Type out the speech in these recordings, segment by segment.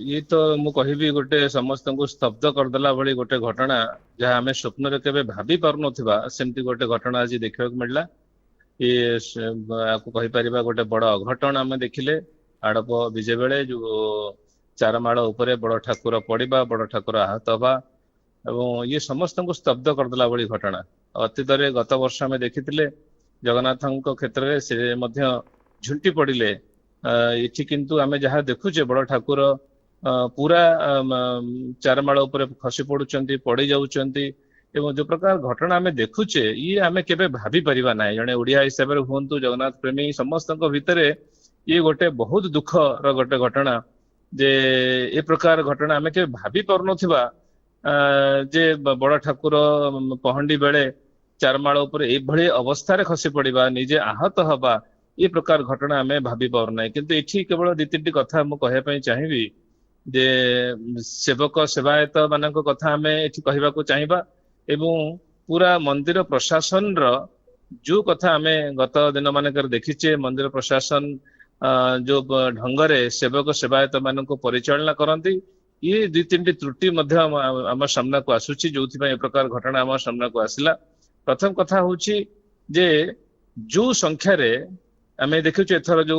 ये तो मु कहिबी गोटे समस्त को स्तब्ध करदेला भली गोटे घटना जहाँ आम स्वप्न केवे भाभी पारुनथिबा सेमती गोटे घटना आज देखा मिलला। ये आपको कहीपर गोटे बड़ अघटन आम देखिले आड़प विजे बेले जो चारमाड़ उपरे बड़ ठाकुर पड़ा बड़ ठाकुर आहत हवा एवं ये समस्त को स्तब्ध करदेला भली घटना। अतीत गत वर्ष आम देखी जगन्नाथ क्षेत्र में से झुंटी पड़े इठी किंतु आम जहाँ देखुचे बड़ ठाकुर पूरा चारमाड़ उपर खसी पड़ुंट पड़ जाऊँच एवं जो प्रकार घटना आम देखुचे ये आम केवे भाभी परिबा ना जड़े ओडिया हिसाब से हूँ जगन्नाथ प्रेमी समस्त भितर ये गोटे बहुत दुख गोटे घटना जे ए प्रकार घटना आम के भाभी पारुनथिबा जे बड़ ठाकुर पहंडी बेले चारमाड़ उपर एभली अवस्था खसी पड़ा निजे आहत हवा ये प्रकार घटना आम भाभी पार ना किंतु ये केवल दी तीन कथा मुझे चाहिए जे सेवक सेवायत मान कथा आम ये कहवाक चाहिए एवं पूरा मंदिर प्रशासन जो कथा आम गत दिन मानक देखीचे मंदिर प्रशासन जो ढंगरे सेवक सेवायत मान परिचालना करती ये दी तीन त्रुटि आम सामना को आसूची जो प्रकार घटना आम सामना को आसला। प्रथम कथा हूँ जे जो संख्यार आम देखु एथर जो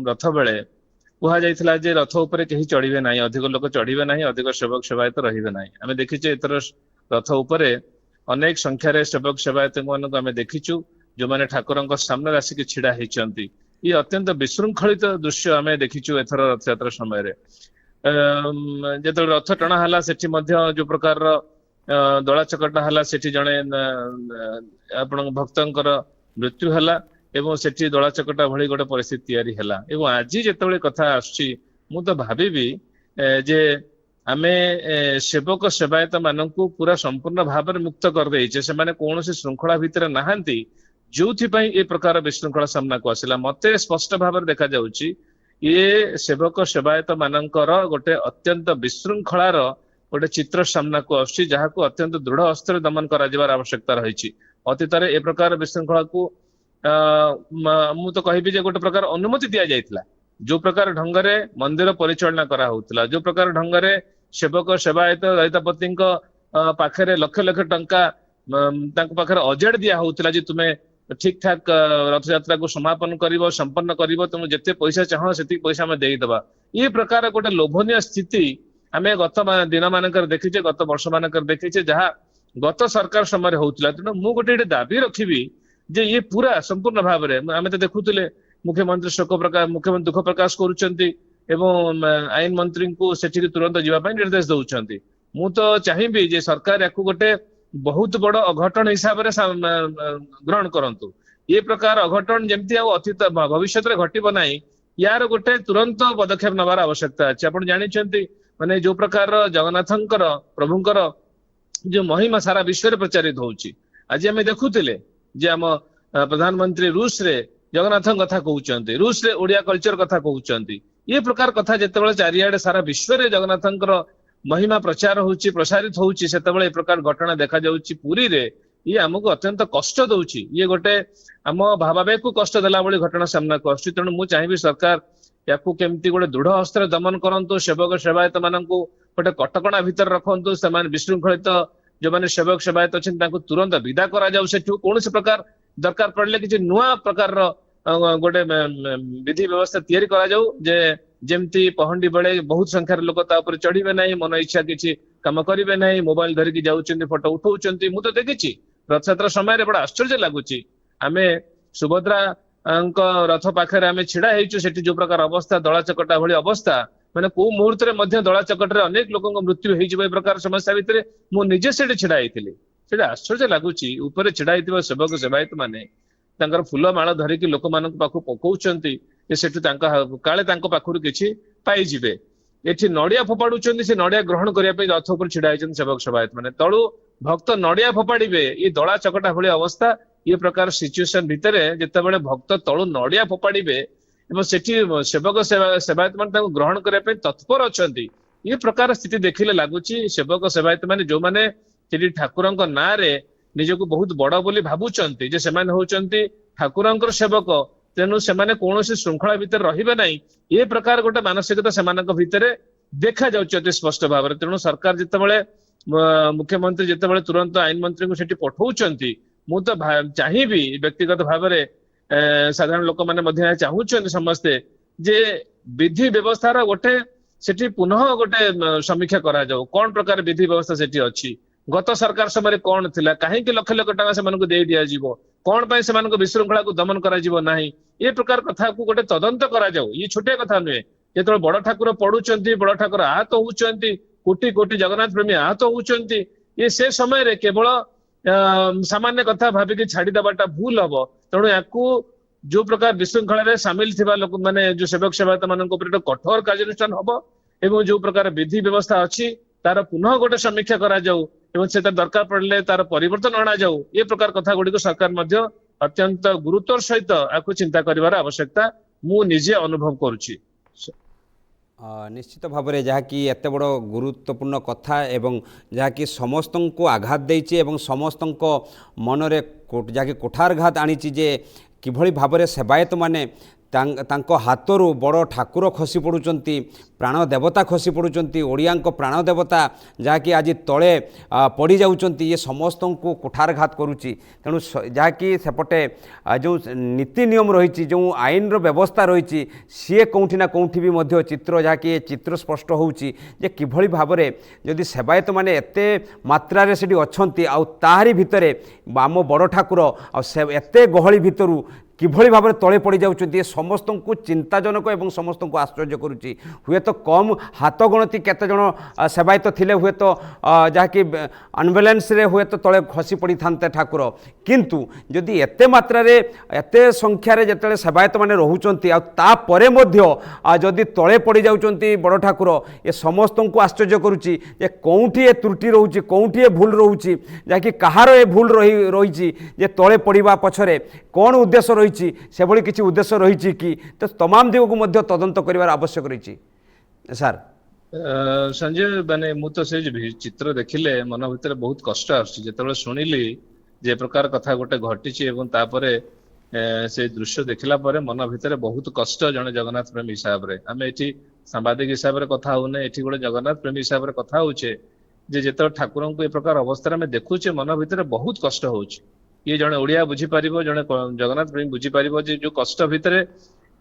रथ बेले कह जाइए जे रथ उपर कहीं चढ़े ना अधिक लोक चढ़े ना अधिक सेवक सेवायत रही ना आम देखीचे एथर रथ उपर अनेक संख्यार सेवक सेवायत मानक आम देखीचु जो मैंने ठाकुर सामने आसिक छिड़ा होती ये अत्यंत विशृंखलित दृश्य आम देखीचु एथर रथ यात्रा समय जो रथ टणा है जो प्रकार दला चकटा है जड़े आपण भक्तर मृत्यु है एवं सेठी दला चकटा भली गोटे परिस्थिति तैयारी है एवं आज जिते कथा आसुची मु तो भावी जे आमे सेवक सेवायत मान पूरा संपूर्ण भाव में मुक्त करदे से कौन श्रृंखला भितर नहांती जो ये प्रकार विशृंखला सामना को आसला मत स्पष्ट भाव देखा जाउची ये सेवक सेवायत मानकर गोटे अत्यंत विशृंखलार गोटे चित्र सामना को आसुची जहाँ को अत्यंत दृढ़ हस्तर दमन कर आवश्यकता रही। अतीत ए प्रकार विशृंखला को मु तो कहबी जे गोटे प्रकार अनुमति दि जाइथिला जो प्रकार ढंगरे मंदिर परिचालना करा होउतला जो प्रकार ढंगरे सेवक सेवायत दैतापति पाखरे लक्ष लक्ष टंका पाखरे अजेड दिया होउतला जे तुमे ठीक ठाक रथ यात्रा को समापन करिवो संपन्न करिवो तुम जिते पैसा चाह से पैसा आम देदबा ये प्रकार गोटे लोभनीय स्थिति आम गत दिन मानक देखीचे गत वर्ष मानक देखीचे जहाँ गत सरकार समय होउतला तेणु मु गोटे दाबी रखी जे ये पूरा संपूर्ण भाव में आम तो देखुले मुख्यमंत्री शोक प्रकाश मुख्यमंत्री दुख प्रकाश करुँच आईन मंत्री को सेठी तुरंत जावाई निर्देश दौरान मु तो चाहिए जे सरकार या गोटे बहुत बड़ अघटन हिसाब से ग्रहण करंतु ये प्रकार अघटन जमती अतीत भविष्य में घटब ना यार गोटे तुरंत पदक्षेप नबार आवश्यकता अच्छे। आप जानते माने जो प्रकार जगन्नाथंकर प्रभुंकर जो महिमा सारा विश्व में प्रचारित होउची आज आम देखुले जे आम प्रधानमंत्री रूस रे जगन्नाथ कथा कहते रूस रे ओडिया कल्चर कथा कहते ये प्रकार कथा जिते चारिआडे सारा विश्व में जगन्नाथंकर महिमा प्रचार होची प्रसारित होची सेतबेले ए प्रकार घटना देखा जाउची पुरी रे ये आमको अत्यंत कष्ट दउची ये गोटे आम भावाबे को कष्ट देला बड़ी घटना सामना को आसुची। तेणु मु चाहिए सरकार या केमती गोटे दृढ़ हस्तर दमन करंतु सेवक सेवायत मानकु गोटे कटकणा भितर रखंतु से विशृंखलित जो मैंने सेवक सेवायत अच्छे तुरंत विदा करा जाऊ सेठू कौन प्रकार दरकार पड़े किसी नुआ प्रकार गोटे विधि व्यवस्था तैयारी करा जाऊ जे जेमती पहंडी बेले बहुत संख्यार लोक तापर चढ़े ना मन इच्छा किसी कम करेंगे ना मोबाइल धरिकी जाऊँ फोटो उठाऊँ मु तो देखी रथ यात्रा समय बड़ा आश्चर्य लगुच आम सुभद्रा रथ पाखे आम छिड़ा होती जो प्रकार अवस्था दला चकटा भली अवस्था मैंने कौ मुहूर्त में दला चकटे अनेक लोक मृत्यु हो प्रकार समस्या भितर मुझे से छिड़ा होती आश्चर्य लगुच ऊपर छिड़ा होता सेवक सेवायत माने फूल माल धरिकी लोक मान पाखु पकाउछंती सेठू काले पाखु किसी पाइबे एठी नड़िया फोपाड़ुंट से नड़िया ग्रहण करने रथ उपर छिड़ा होती सेवक सेवायत माने तलु भक्त नड़िया फोपाड़े ये दला चकटा भली अवस्था ये प्रकार सिचुएसन भितर जितेबाला भक्त तलु नड़िया फोपाड़े सेठी सेवक सेवायत मान ग्रहण करने तत्पर अच्छा ये प्रकार स्थिति देखिले लगुच सेवक सेवायत मान जो मैंने ठाकुर ना निजको बहुत बड़ बोली भावुंट जे सेमाने होचंती ठाकुरंकर सेवक तेणु से कौन श्रृंखला भितर रहिबे नहीं ये प्रकार गोटे मानसिकता सेमानक भितर देखा जाउछि अति स्पष्ट भाव में। तेणु सरकार जितेबाला मुख्यमंत्री जितेबाला तुरंत आईन मंत्री को सेठी पठाउछंती मु तो चाहिबी व्यक्तिगत भाव में साधारण लोक मैंने चाहूँ समस्ते जे विधि व्यवस्थार गोटे सेठी पुनः गोटे समीक्षा करा जाऊ कौन प्रकार विधि व्यवस्था सेठी अछि गत सरकार समय कौन थिला कहीं लक्ष लक्ष टका से दे दिया जीवो कौन पाई से विशृंखला को दमन करा जीवो नहीं ये प्रकार कथा को गोटे तदंत करा जाऊ। ये छोटे कथा नुहे जो बड़ ठाकुर पड़ुचंती बड़ ठाकुर आहत होउचंती कोटि कोटि जगन्नाथ प्रेमी आहत होउचंती ये से समय रे केवल सामान्य कथा भाविकी छाड़ी दबाटा भूल हम। तेणु या जो प्रकार विशृंखला सामिल थिबा लोक माने जो सेवक सेवायत मान कठोर कार्यानुष्ठान हम एवं जो प्रकार विधि व्यवस्था अच्छी तार पुनः गोटे समीक्षा करा जाऊ एवं से दरकार पड़े तार परिवर्तन अणा जाऊ ये प्रकार कथा गुड़ी सरकार मध्य अत्यंत गुरुत्वर सहित आपको चिंता करिवार आवश्यकता मु निजे अनुभव करुछि। निश्चित भाव में जहाँकि एत बड़ गुरुत्वपूर्ण कथा एवं जहाँकि समस्त को आघात देछि एवं समस्त मनरे जहाँकि कोठारघात आनी जे किभଳି भाव सेवायत माने तांको हाथरू बड़ ठाकुर खसी पड़ुचंती प्राण देवता खसी पड़ुचंती ओडिया प्राण देवता जहाँकि आज तले पड़ी जाउचंती ये समस्त को कुठारघात करुच्ची। तेणु जहाँकि सेपटे जो नीति नियम रही जो आईन रो व्यवस्था रही सी कौटी ना कौटी भी मध्य चित्र जहाँकि चित्र स्पष्ट होउची जे किभଳି भाव में जदि सेवायत माने एते मात्रा रे सेठी अछंती आ ताहारी भितरे आम बड़ ठाकुर आ एते गहली भितरू किभଳି भाव में तले पड़ जाउछंती समस्त को चिंताजनक एवं समस्त को आश्चर्य करुच्ची। हुए तो कम हाथ गणती केते जण सेवायत थिले हुए तो जहाँकि अनबैलेंस रे हुए तो तले खसी पड़ी थांते ठाकुर किंतु जदि एते मात्रा रे एते संख्या रे जतले सेवायत माने रहउचंती आ ता परे मध्य जदि तले पड़ी जाउचंती बड़ ठाकुर ये समस्त को आश्चर्य करुच्ची जे कौंठी ए त्रुटि रहउची कौंठी ए भूल रहउची जहाँकि कहार ए भूल रही जे तले पड़िबा पछरे कौन उद्देश्य रही से भली किसी उद्देश्य रही कि तो तमाम दिग को मध्य तदंत करिवार आवश्यक रही सर। संजय माने मु तो से चित्र देखिले मन भितर बहुत कष्ट आते शुणिली जे प्रकार कथा गोटे घटी एवं तापरे से दृश्य देखला परे मन भितर बहुत कष्ट जने जगन्नाथ प्रेमी हिसाब रे आमे एठी सांबादिक हिसाब रे कथा होने एठी गोटे जगन्नाथ प्रेमी हिसाब रे कथा होचे जे जेतो ठाकुर को ए प्रकार अवस्था में देखुचे मन भितर बहुत कष्ट होची। ये जड़े ओडिया बुझी पारिबो जड़े जगन्नाथ प्रेमी बुझी पारिबो जे जो कष्ट भितर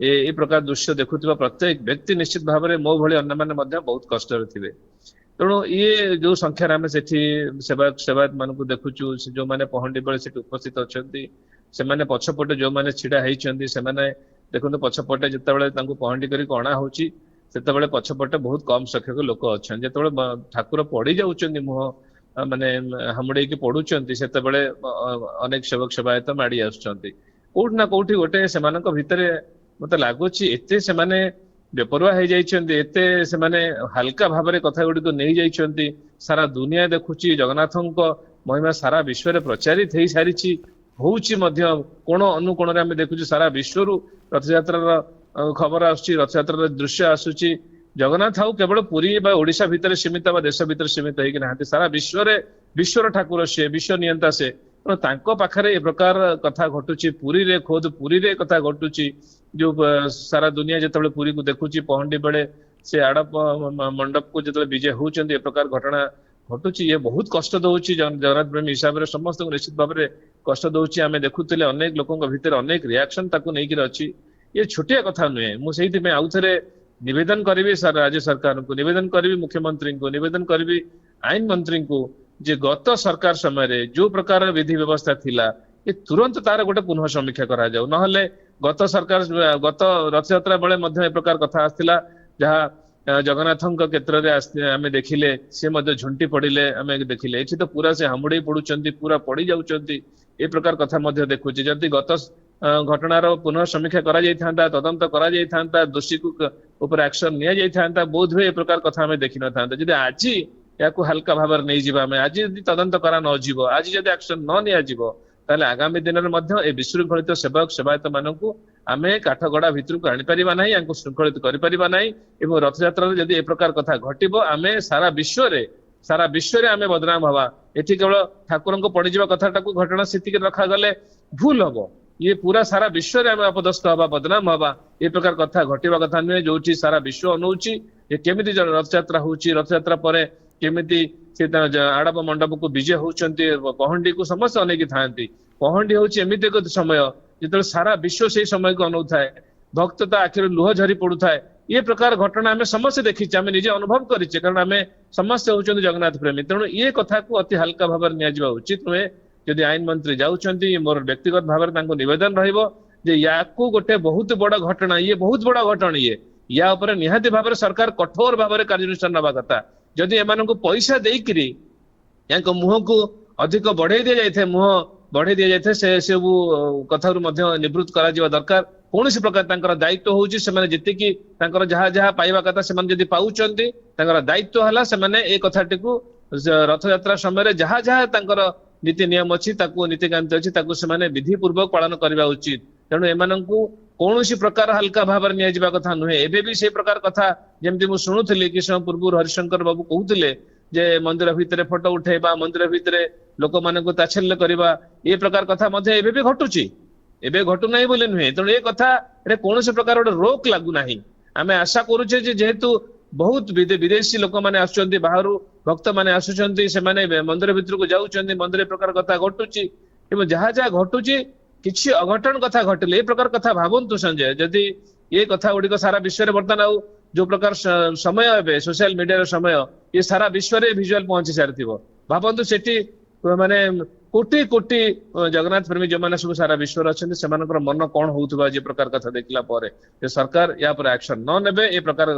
ए प्रकार दृश्य देखुथिबा प्रत्येक व्यक्ति निश्चित भाव में मो भली अन्य माने मध्य बहुत कष्ट थिबे। तेणु ये जो संख्या आम सेठी सेवायत मान को देखुचु जो माने पहंडी बेले सेठी उपस्थित अछंती से माने पछपटे जो माने छिड़ा हेइचंती से माने देखंतु पछपटे जतबेले तांको पहंडी करी अणा होची सेतबेले पछपटे बहुत कम संख्यक लोक अछन जेतबेले ठाकुर पड़ी जाउचंती मुह माने हमड़े की पढ़ुचंती सेतबेले अनेक सेवक सेवायत माड़ी आसुचंती कोठ ना कोठी गोटे सेमानक भितरे मते लागुची एते सेमाने बेपरवा हो जाइछंती एते सेमाने हल्का भाव में कथा गुडी को नहीं जाइछंती सारा दुनिया देखुची जगन्नाथंक महिमा सारा विश्व रे प्रचारित हो सारी होउची मध्य कोण अनुकोण रे हम देखुची सारा विश्व रु रथयात्रा खबर आसुची रथयात्रा दृश्य आसुची जगन्नाथ हाउ केवल पुरी बा ओडिशा भितर सीमित बा देश भितर सीमित होइक नाहंती सारा विश्वर ठाकुर से विश्व नियंता से तांको पाखरे ए प्रकार कथा घटुची पुरी रे खोद पुरी रे कथा घटुची जो सारा दुनिया जतबे पुरी को देखुची पहंडी बेले से आड़प मंडप को जतबे विजय होउचंती ए प्रकार घटना घटुची ये बहुत कष्ट दउची जगन्नाथ प्रेमी हिसाब रे समस्त निश्चित भाव में कष्ट दउची आमे देखुतिले अनेक लोकंक भितर अनेक रिएक्शन ताको नै कि अछि ये छोटिया कथा नुहे मु सेहिति में आउ थरे निवेदन करी सर राज्य सरकार को निवेदन करी मुख्यमंत्री को निवेदन करी आईन मंत्री को जे गत सरकार समय जो प्रकार विधि व्यवस्था थिला ये तुरंत तार गोटे पुनः समीक्षा करा जाऊ नहले गत सरकार गत रथयात्रा बेले मध्य ए प्रकार कथा आस्थिला जहाँ जगन्नाथंक क्षेत्र में आमे देखिले से मध्य झुंटी पड़िले आमे देखिले एठी तो पूरा से हामुड़ी पड़ुचंती पूरा पड़ी जाउचंती ए प्रकार कथा मध्य देखुची जदि गत घटनार पुनः समीक्षा करा जाइथांता तदंत करा जाइथांता दोषी को ऊपर एक्शन निया जाइथांता बोध हुए ए प्रकार कथा हमें देखि न थांता जदि आज याकू हल्का भाव में नहीं जीवा में आज जदि तदंत करा न जीवो आज जदि एक्शन न निया जीवो ताले आगामी दिन में मध्य ए विशृंखलित सेवक सेवायत मानकू आमे काठगड़ा भितर को आनी परिबा नाही यांको शृंखलित करि परिबा नाही एवं रथयात्रा रे जदि ए प्रकार कथा घटिबो आमे सारा विश्व रे आमे बदनाम हवा एठी केवल ठाकुर को पड़ी जीवा कथाटा को घटना स्थिति के रखा गले भूल हबो ये पूरा सारा विश्व रे आमे अपदस्थ हवा बदनाम हवा ए प्रकार कथा घटिबा कथा नुहे जोची सारा विश्व अनौची ये केमिति रथयात्रा होची रथयात्रा परे केमिति से आड़प मंडप को विजय होचंती पहंडी को समस्त अनेक थांती पहंडी होची एमिति एक समय जिते सारा विश्व से समय को अनौथाए भक्त ता आखिर लुह झरी पड़ुथाए ये प्रकार घटना आम समस्त देखी आम निजे अनुभव करें कारण आम समस्त होचंती जगन्नाथ प्रेमी तेणु ये कथा को अति हल्का भाव निया उचित नुहे जदि आईन मंत्री जाउछंती मोर व्यक्तिगत भाव निवेदन रहिबो जे याकू गोटे बहुत बड़ घटना ये बहुत बड़ घटना ये या ऊपर निहाती भाव सरकार कठोर भाव कार्यानुष्ठान नवा कथा जदि एमानंकु पैसा देइकरी याको मुह को अधिक बढ़ाई दिया जाए मुह बढ़ाई दिया जाए से सब कथा निवृत्त करा जिवा दरकार कौन प्रकार तांकर दायित्व होउची सेमाने जेतिकी तांकर जहा जहा पाइबा कथा सेमाने जदि पाउचंती तांकर दायित्व हला सेमाने ए कथाटी को रथ यात्रा समय जहा जहा तांकर नीति नियम अच्छी नीतिकांति अच्छी सेमाने विधि पूर्वक पालन करबा उचित तेणु एमानंकु कौन प्रकार हल्का भाव निया कथा नुहे एबे भी से प्रकार कथा जेमती मु शुणुथिली कि समय पूर्व हरिशंकर बाबू कहउथिले जे मंदिर भितरे फोटो उठेबा मंदिर भितरे लोक मानकु ताच्छल्य करबा ए प्रकार कथा मध्ये एबे भी घटुची एबे घटु नाही बोले नुहे तेणु ए कथा रे कौन प्रकार गोटे रोक लागू नाही आमे आशा करूचे जे जेहेतु बहुत विदेशी लोक माने आसुचंती बाहरु भक्त माने आसुचंती से माने मंदिर भितर को जाउचंती मंदिर प्रकार कथा घटुची एवं जहा जहा घटुची किछि अघटन कथा घटिले ए प्रकार कथा भावंतु संजय जदि ये कथा गुड़िक सारा विश्व में बर्तमान आउ जो प्रकार समय एबे सोशल मीडिया समय ये सारा विश्व में विजुअल पहुंची सारी भावंतु सेठी माने कोटी कोटी जगन्नाथ प्रेमी जो मैंने सब सारा विश्व अच्छे से मन कौन होउथबा जे प्रकार कथा देखला परे सरकार या पर एक्शन न नेबे ए प्रकार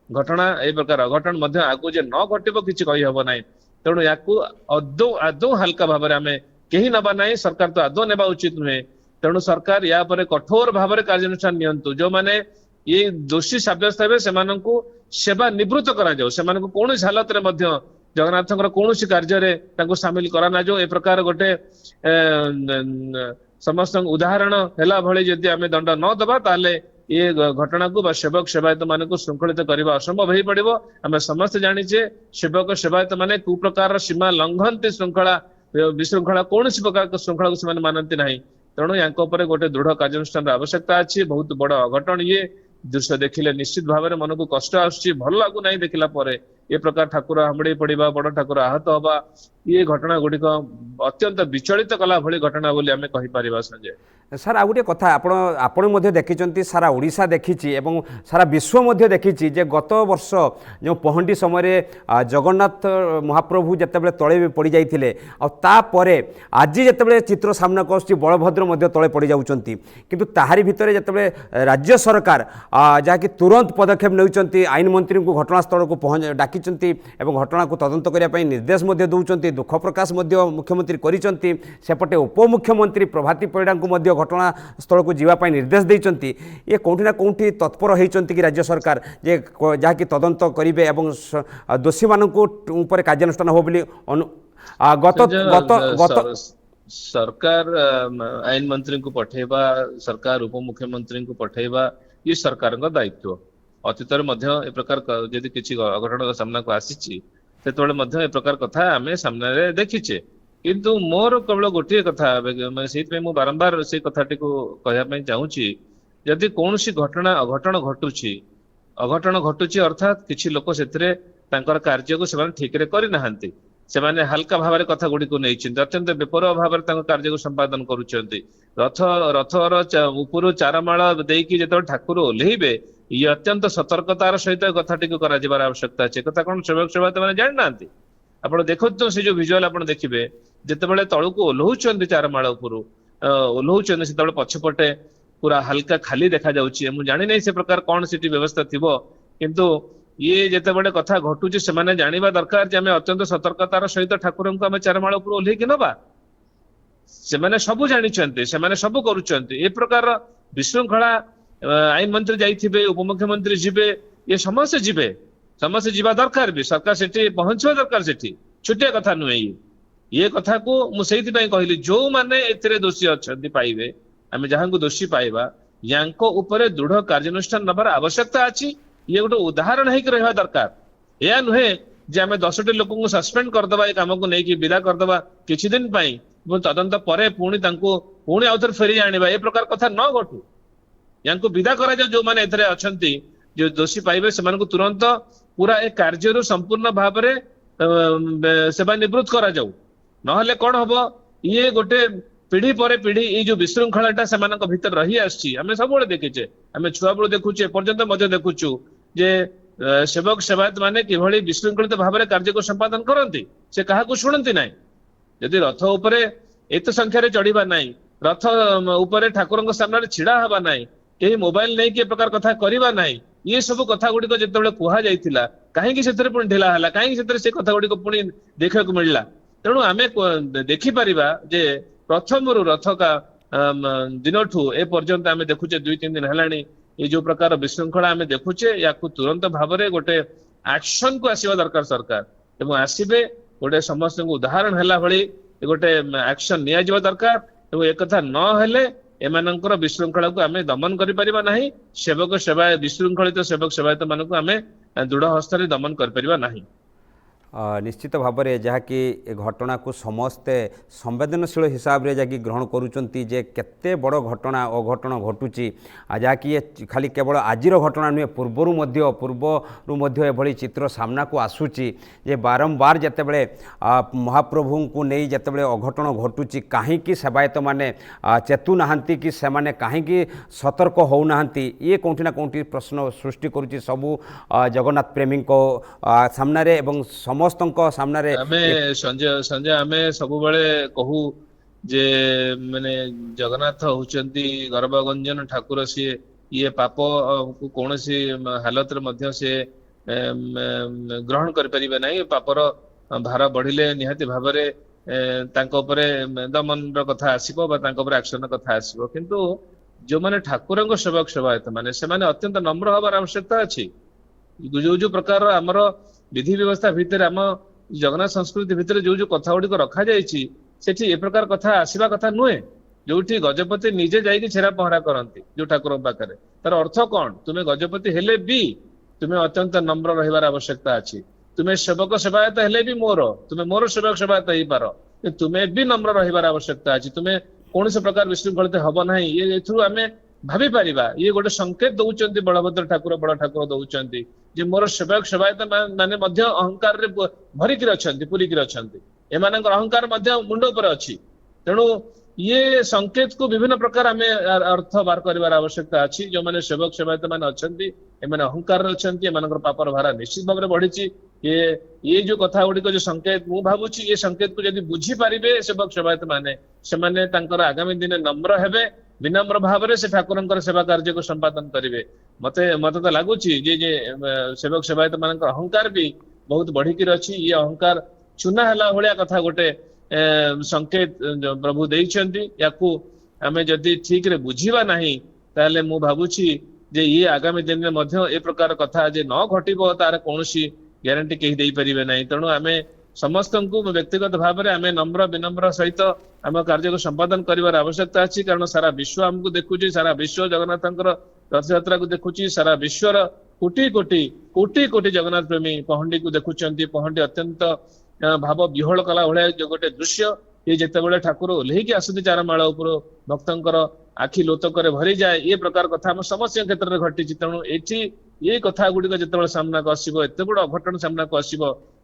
घटना ए प्रकार अघटन मध्य आगु जे न घटिबो किछि कहि हबो नाही तेणु याकू आदौ हल्का भाव में आमे केही नबा नाही सरकार तो आदौ नेबा उचित नुहे तेणु सरकार या पर कठोर भाव में कार्यानुष्ठान नियंतु जो माने ये दोषी साब्यस्त हेबे सेमानंकु सेवा निवृत्त करा जाऊ सेमानंकु कोनोसी हालत रे मध्य जगन्नाथଙ୍କର कौन कार्य सामिल कराना जो ए प्रकार गोटे समस्त उदाहरण है भली जदि आम दंड न दबा ताले ये घटना को सेवक सेवायत मान श्रृंखलित करने असंभव हो पड़ो आम समस्त जाचे सेवक सेवायत मान कु प्रकार सीमा लंघंती श्रृंखला विशृंखला कौन प्रकार श्रृंखला को मानती ना तेणु या गोटे दृढ़ कार्यानुष्ठान आवश्यकता अच्छी बहुत बड़ अघटन ये दृश्य देखिले निश्चित भाव में मन को कष्ट आसुची भल लागू ना देखला परे ए प्रकार ठाकुर हमड़ी पड़ा बड़ ठाकुर आहत हवा ये घटना गुड़िक अत्यंत विचलित कला भली घटना बोली आमे कहि परिबा संजय सर आ गोटे कथा आपण देखी सारा ओडिशा देखी सारा विश्व देखी जे गत वर्ष जो पहंडी समय जगन्नाथ महाप्रभु जितेबाला तले पड़ जाते आपर आज जिते चित्र सामना कर बलभद्र तले पड़ जाती किंतु ताहारी भितर जिते राज्य सरकार जहाँकि तुरंत पदक्षेप नौकरी आईन मंत्री को घटनास्थल को डाकी घटना को तदंत करने निर्देश दौरान दुख प्रकाश मुख्यमंत्री करिसेंती सेपटे उपमुख्यमंत्री प्रभाती परिड़ा को घटनास्थल को जीवाई निर्देश देते ये कौटी ना कौटी तत्पर होती कि राज्य सरकार जे जहाँकि तदंत करेंगे और दोषी मानू कार्यानुष्ठान हो गत गत गत सरकार आईन मंत्री को पठेबा सरकार उपमुख्यमंत्री को पठेबा ये सरकार दायित्व अतीत ए प्रकार यदि किसी अघटन सामना को आसी ए प्रकार कथा आम सामने देखीचे किंतु मोर केवल गोटे कथा से बारंबार से कथाटी को कहवाई चाहूँगी जदि कौन घटना अघटन घटुची अर्थात किसी लोक से कार्य को ठीक रे करना से हल्का भाव कथा गुड़ी को नहीं अत्यंत बेपरुआ भाव कार्य को संपादन करुँच रथर ऊपर चारमाल देकी जो ठाकुर ओह्लैबे ये अत्यंत सतर्कतार सहित कथाटी को करार आवश्यकता अच्छे कथा कौन सेवक सेवायत मैंने जानी ना आप देखो से जो विजुअल आप देखिए जिते तलू को ओह्लौंट चारमाल उपर ओह्लौंट से पछपटे पूरा हल्का खाली देखा जाऊँगी मुझे जानी नहीं से प्रकार कौन सी व्यवस्था थी किंतु ये जिते बड़े कथा घटुची से जानवा दरकार जे आम अत्यंत सतर्कतार सहित ठाकुर को आम चारमाल उपर ओह्लैकी नवा से सब जानी से सब करुँच ए प्रकार विशृंखला आईन मंत्री जाइए उपमुख्यमंत्री जीवे ये समस्त जीवा दरकार भी सरकार से पहुंचवा दरकार से छुटिया कथा नुहे ये कथा को मुझे कहली जो मैंने ए दोषी अच्छा पाइबे आम जहाँ को दोषी पाइबा या दृढ़ कार्यानुष्ठान नबार आवश्यकता अच्छी ये गोटे उदाहरण है दरकार यह नुहे जे आम 10टी लोक सस्पेंड करदे ये कम को लेकिन विदा करदे किछि दिन ଏବଂ ତଦନ୍ତ ପରେ ପୁଣି ତାଙ୍କୁ ପୁଣି ଆଉଥରେ ଫେରି ଆଣିବା ଏ ପ୍ରକାର କଥା ନ ଘଟୁ। ୟାଙ୍କୁ ବିଦା କରାଯାଉ, ଯୋଉମାନେ ଏଥିରେ ଅଛନ୍ତି, ଯୋଉ ଦୋଷୀ ପାଇବେ ସେମାନଙ୍କୁ ତୁରନ୍ତ ପୁରା ଏ କାର୍ଯ୍ୟରୁ ସମ୍ପୂର୍ଣ୍ଣ ଭାବରେ ସେବା ନିବୃତ୍ତ କରାଯାଉ। ନହେଲେ କଣ ହବ, ଇଏ ଗୋଟେ ପିଢି ପରେ ପିଢି ଏଇ ଯୋଉ ବିଶୃଙ୍ଖଳାଟା ସେମାନଙ୍କ ଭିତରେ ରହି ଆସିଛି, ଆମେ ସବୁବେଳେ ଦେଖିଛେ, ଆମେ ଛୁଆବେଳୁ ଦେଖୁଛୁ, ଏପର୍ଯ୍ୟନ୍ତ ମଧ୍ୟ ଦେଖୁଛୁ ଯେ ସେବକ ସେବାୟତ ମାନେ କିଭଳି ବିଶୃଙ୍ଖଳିତ ଭାବରେ କାର୍ଯ୍ୟକୁ ସମ୍ପାଦନ କରନ୍ତି, ସେ କାହାକୁ ଶୁଣନ୍ତି ନାହିଁ। ଯଦି ରଥ ଉପରେ ଏତେ ସଂଖ୍ୟାରେ ଚଢିବା ନାହିଁ, ରଥ ଉପରେ ଠାକୁରଙ୍କ ସାମ୍ନାରେ ଛିଡା ହବା ନାହିଁ, କେହି ମୋବାଇଲ ନେଇକି ଏ ପ୍ରକାର କଥା କରିବା ନାହିଁ, ଇଏ ସବୁ କଥା ଗୁଡିକ ଯେତେବେଳେ କୁହାଯାଇଥିଲା, କାହିଁକି ସେଥିରେ ପୁଣି ଢିଲା ହେଲା, କାହିଁକି ସେଥିରେ ସେ କଥା ଗୁଡିକ ପୁଣି ଦେଖିବାକୁ ମିଳିଲା? ତେଣୁ ଆମେ ଦେଖିପାରିବା ଯେ ପ୍ରଥମରୁ ରଥ ଦିନଠୁ ଏ ପର୍ଯ୍ୟନ୍ତ ଆମେ ଦେଖୁଛେ 2-3 ଦିନ ହେଲାଣି ଏଇ ଯୋଉ ପ୍ରକାର ବିଶୃଙ୍ଖଳା ଆମେ ଦେଖୁଛେ, ୟାକୁ ତୁରନ୍ତ ଭାବରେ ଗୋଟେ ଆକ୍ସନ କୁ ଆସିବା ଦରକାର ସରକାର, ଏବଂ ଆସିବେ ଗୋଟେ ସମସ୍ତଙ୍କୁ ଉଦାହରଣ ହେଲା ଭଳି ଗୋଟେ ଆକ୍ସନ ନିଆଯିବା ଦରକାର। ଏବଂ ଏକଥା ନହେଲେ ଏମାନଙ୍କର ବିଶୃଙ୍ଖଳାକୁ ଆମେ ଦମନ କରିପାରିବା ନାହିଁ, ବିଶୃଙ୍ଖଳିତ ସେବକ ସେବାୟତ ମାନଙ୍କୁ ଆମେ ଦୃଢ ହସ୍ତରେ ଦମନ କରିପାରିବା ନାହିଁ। ନିଶ୍ଚିତ ଭାବରେ ଯାହାକି ଏ ଘଟଣାକୁ ସମସ୍ତେ ସମ୍ବେଦନଶୀଳ ହିସାବରେ ଯାକି ଗ୍ରହଣ କରୁଛନ୍ତି ଯେ କେତେ ବଡ଼ ଘଟଣା ଅଘଟଣ ଘଟୁଛି, ଯାହାକି ଏ ଖାଲି କେବଳ ଆଜିର ଘଟଣା ନୁହେଁ, ପୂର୍ବରୁ ମଧ୍ୟ ଏଭଳି ଚିତ୍ର ସାମ୍ନାକୁ ଆସୁଛି ଯେ ବାରମ୍ବାର ଯେତେବେଳେ ମହାପ୍ରଭୁଙ୍କୁ ନେଇ ଯେତେବେଳେ ଅଘଟଣ ଘଟୁଛି, କାହିଁକି ସେବାୟତମାନେ ଚେତୁନାହାନ୍ତି କି ସେମାନେ କାହିଁକି ସତର୍କ ହେଉନାହାନ୍ତି, ଇଏ କେଉଁଠି ନା କେଉଁଠି ପ୍ରଶ୍ନ ସୃଷ୍ଟି କରୁଛି ସବୁ ଜଗନ୍ନାଥ ପ୍ରେମୀଙ୍କ ସାମ୍ନାରେ ଏବଂ ସମସ୍ତଙ୍କ ସାମ୍ନାରେ। ସଞ୍ଜୟ ଆମେ ସବୁବେଳେ କହୁ ଯେ ମାନେ ଜଗନ୍ନାଥ ହଉଛନ୍ତି ଗର୍ଭଗଞ୍ଜନ ଠାକୁର, ସିଏ ଇଏ ପାପ କୌଣସି ହାଲତରେ ମଧ୍ୟ ସିଏ ଗ୍ରହଣ କରିପାରିବେ ନାହିଁ। ପାପର ଭାର ବଢିଲେ ନିହାତି ଭାବରେ ତାଙ୍କ ଉପରେ ଦମନର କଥା ଆସିବ ବା ତାଙ୍କ ଉପରେ ଆକ୍ସନର କଥା ଆସିବ। କିନ୍ତୁ ଯୋଉମାନେ ଠାକୁରଙ୍କ ସେବକ ସେବାୟତ ମାନେ, ସେମାନେ ଅତ୍ୟନ୍ତ ନମ୍ର ହବାର ଆବଶ୍ୟକତା ଅଛି। ଯୋଉ ପ୍ରକାର ଆମର ବିଧି ବ୍ୟବସ୍ଥା ଭିତରେ, ଆମ ଜଗନ୍ନାଥ ସଂସ୍କୃତି ଭିତରେ ଯୋଉ କଥା ଗୁଡିକ ରଖାଯାଇଛି, ସେଠି ଏ ପ୍ରକାର କଥା ଆସିବା କଥା ନୁହେଁ। ଯୋଉଠି ଗଜପତି ନିଜେ ଯାଇକି ଛେରା ପହଁରା କରନ୍ତି ଯୋଉ ଠାକୁରଙ୍କ ପାଖରେ, ତାର ଅର୍ଥ କଣ? ତୁମେ ଗଜପତି ହେଲେ ବି ତୁମେ ଅତ୍ୟନ୍ତ ନମ୍ର ରହିବାର ଆବଶ୍ୟକତା ଅଛି। ତୁମେ ସେବକ ସେବାୟତ ହେଲେ ବି ତୁମେ ମୋର ସେବକ ସେବାୟତ ହେଇପାର, କିନ୍ତୁ ତୁମେ ବି ନମ୍ର ରହିବାର ଆବଶ୍ୟକତା ଅଛି। ତୁମେ କୌଣସି ପ୍ରକାର ବିଶୃଙ୍ଖଳିତ ହବ ନାହିଁ। ଏଥିରୁ ଆମେ ଭାବି ପାରିବା, ଇଏ ଗୋଟେ ସଂକେତ ଦଉଛନ୍ତି, ବଳଭଦ୍ର ଠାକୁର ବଡ ଠାକୁର ଦଉଛନ୍ତି ଯେ ମୋର ସେବକ ସେବାୟତ ମାନେ ମଧ୍ୟ ଅହଙ୍କାରରେ ଭରିକିରି ଅଛନ୍ତି, ପୁରିକିରି ଅଛନ୍ତି, ଏମାନଙ୍କର ଅହଙ୍କାର ମଧ୍ୟ ମୁଣ୍ଡ ଉପରେ ଅଛି। ତେଣୁ ଇଏ ସଂକେତକୁ ବିଭିନ୍ନ ପ୍ରକାର ଆମେ ଅର୍ଥ ବାହାର କରିବାର ଆବଶ୍ୟକତା ଅଛି। ଯୋଉମାନେ ସେବକ ସେବାୟତ ମାନେ ଅଛନ୍ତି, ଏମାନେ ଅହଙ୍କାରରେ ଅଛନ୍ତି, ଏମାନଙ୍କର ପାପର ଭାର ନିଶ୍ଚିତ ଭାବରେ ବଢିଛି। ଇଏ ଯୋଉ କଥା ଗୁଡିକ ଯୋଉ ସଂକେତ, ମୁଁ ଭାବୁଛି ଏ ସଂକେତକୁ ଯଦି ବୁଝିପାରିବେ ସେବକ ସେବାୟତ ମାନେ, ସେମାନେ ତାଙ୍କର ଆଗାମୀ ଦିନେ ନମ୍ର ହେବେ, ବିନମ୍ର ଭାବରେ ସେ ଠାକୁରଙ୍କର ସେବା କାର୍ଯ୍ୟକୁ ସମ୍ପାଦନ କରିବେ। ମତେ ତ ଲାଗୁଛି ଯେ ସେବକ ସେବାୟତ ମାନଙ୍କର ଅହଙ୍କାର ବି ବହୁତ ବଢିକିରି ଅଛି। ଇଏ ଅହଙ୍କାର ଚୁନା ହେଲା ଭଳିଆ କଥା ଗୋଟେ ସଂକେତ ପ୍ରଭୁ ଦେଇଛନ୍ତି। ୟାକୁ ଆମେ ଯଦି ଠିକରେ ବୁଝିବା ନାହିଁ, ତାହେଲେ ମୁଁ ଭାବୁଛି ଯେ ଇଏ ଆଗାମୀ ଦିନରେ ମଧ୍ୟ ଏ ପ୍ରକାର କଥା ଯେ ନ ଘଟିବ, ତାର କୌଣସି ଗ୍ୟାରେଣ୍ଟି କେହି ଦେଇପାରିବେ ନାହିଁ। ତେଣୁ ଆମେ ସମସ୍ତଙ୍କୁ ବ୍ୟକ୍ତିଗତ ଭାବରେ ଆମେ ନମ୍ର ବିନମ୍ର ସହିତ ଆମ କାର୍ଯ୍ୟକୁ ସମ୍ପାଦନ କରିବାର ଆବଶ୍ୟକତା ଅଛି। କାରଣ ସାରା ବିଶ୍ୱ ଆମକୁ ଦେଖୁଛି, ସାରା ବିଶ୍ୱ ଜଗନ୍ନାଥଙ୍କର ରଥଯାତ୍ରାକୁ ଦେଖୁଛି, ସାରା ବିଶ୍ୱର କୋଟି କୋଟି ଜଗନ୍ନାଥ ପ୍ରେମୀ ପହଣ୍ଡିକୁ ଦେଖୁଛନ୍ତି। ପହଣ୍ଡି ଅତ୍ୟନ୍ତ ଭାବ ବିହୋଳ କଲା ଭଳିଆ ଗୋଟେ ଦୃଶ୍ୟ। ଇଏ ଯେତେବେଳେ ଠାକୁର ଓହ୍ଲେଇକି ଆସନ୍ତି ଚାରମାଳ ଉପରୁ, ଭକ୍ତଙ୍କର ଆଖି ଲୋତକରେ ଭରିଯାଏ। ଏ ପ୍ରକାର କଥା ଆମ ସମସ୍ତଙ୍କ କ୍ଷେତ୍ରରେ ଘଟିଛି। ତେଣୁ ଏଠି ଏଇ କଥା ଗୁଡିକ ଯେତେବେଳେ ସାମ୍ନାକୁ ଆସିବ, ଏତେ ବଡ ଅଘଟଣ ସାମ୍ନାକୁ ଆସିବ,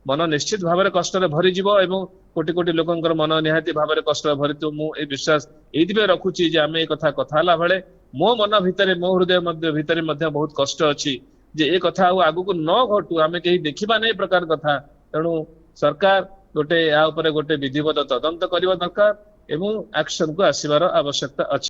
ମନ ନିଶ୍ଚିତ ଭାବରେ କଷ୍ଟରେ ଭରିଯିବ ଏବଂ କୋଟି କୋଟି ଲୋକଙ୍କର ମନ ନିହାତି ଭାବରେ କଷ୍ଟରେ ଭରିଥିବ। ମୁଁ ଏ ବିଶ୍ୱାସ ଏଇଥିପାଇଁ ରଖୁଛି ଯେ ଆମେ ଏ କଥା ହେଲା ବେଳେ ମୋ ମନ ଭିତରେ, ମୋ ହୃଦୟ ଭିତରେ ମଧ୍ୟ ବହୁତ କଷ୍ଟ ଅଛି ଯେ ଏ କଥା ଆଉ ଆଗକୁ ନ ଘଟୁ, ଆମେ କେହି ଦେଖିବା ନାହିଁ ଏ ପ୍ରକାର କଥା। ତେଣୁ ସରକାର ୟା ଉପରେ ଗୋଟେ ବିଧିବଦ୍ଧ ତଦନ୍ତ କରିବା ଦରକାର ଏବଂ ଆକ୍ସନକୁ ଆସିବାର ଆବଶ୍ୟକତା ଅଛି।